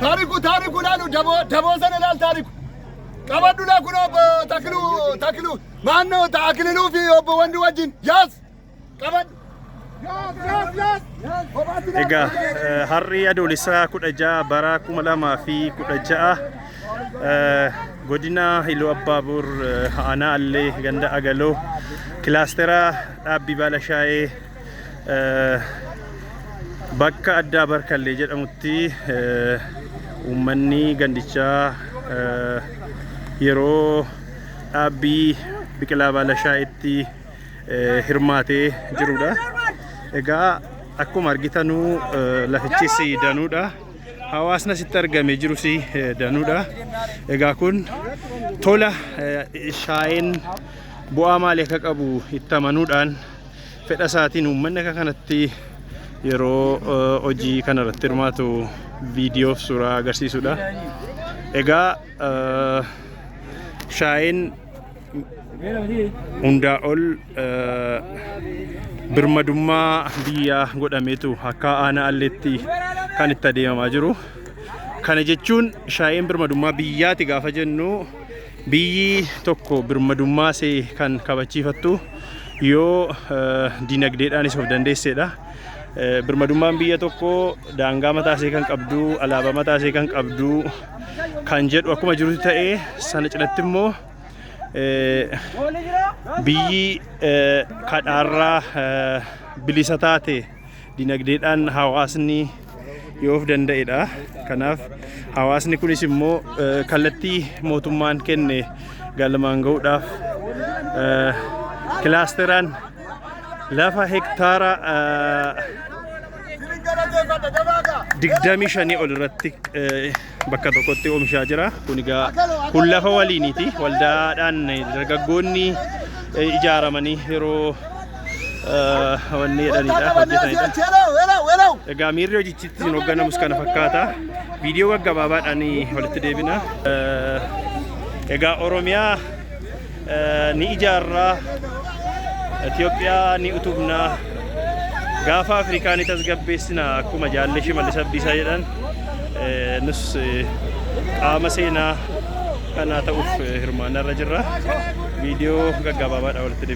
taariku lalu dabo sana laal taariku. Qabaddu la kun obbo Takiluu maannoo Takiluu fi obbo Wandii wajjin yaas qabaddu. Egaa harri adoolessaa 16 bara 2016 godina Iluu Abbaaboor aanaa Allee ganda Agaloo kilaastera dhaabbii Baalashaayee bakka addaa Barkallee jedhamutti uummanni gandichaa yeroo dhaabbii biqilaa Baalashaayeetti hirmaatee jirudha. Egaa akkuma argitanuu lafichis danuudha. Hawaasni asitti argamee jirus danuudha. Egaa kun tola shaayeen bu'aa maalii akka qabu itti amanuudhaan fedha isaatiin uummanni akka kanatti yeroo hojii kanarratti hirmaatu viidiyoof suuraa agarsiisudha. Egaa shaayeen hundaa ol birmadummaa biyyaa godhameetu akka aanaa Alleetti kan itti adeemamaa jiru. Kana jechuun shaayeen birmadummaa biyyaati gaafa jennu biyyi tokko birmadummaa ishee kan kabachiifattu yoo dinagdeedhaanis of dandeessedha. Birmadummaan biyya tokko daangaa mataa ishee kan qabdu, alaabaa mataa ishee kan qabdu kan jedhu akkuma jirutti ta'ee sana cinatti immoo biyyi kadhaarraa bilisa taate dinagdeedhaan hawaasni yoo of danda'edha. Kanaaf hawaasni kunis immoo kallattii mootummaan kenne galmaan ga'uudhaaf kilaasteraan lafa hektaara 25 ol irratti bakka tokkotti oomishaa jira. Kun lafa waliiniti. Waldaadhaan dargaggoonni ijaaramanii yeroo wanni jedhanidha hojjetanidha. Egaa miirri hojichitti hoogganamus kana fakkaata. Viidiyoo gaggabaabaadhaan walitti deebina. Egaa Oromiyaa ni ijaarraa, Itoophiyaa ni utubnaa, gaafa Afrikaa ni tasgabbeessina akkuma jaallee Shimallis Abdiisaa jedhan nus qaama seenaa kanaa ta'uuf hirmaannaa irra jirra. Viidiyoo gaggabaabaadhaan walitti deebina.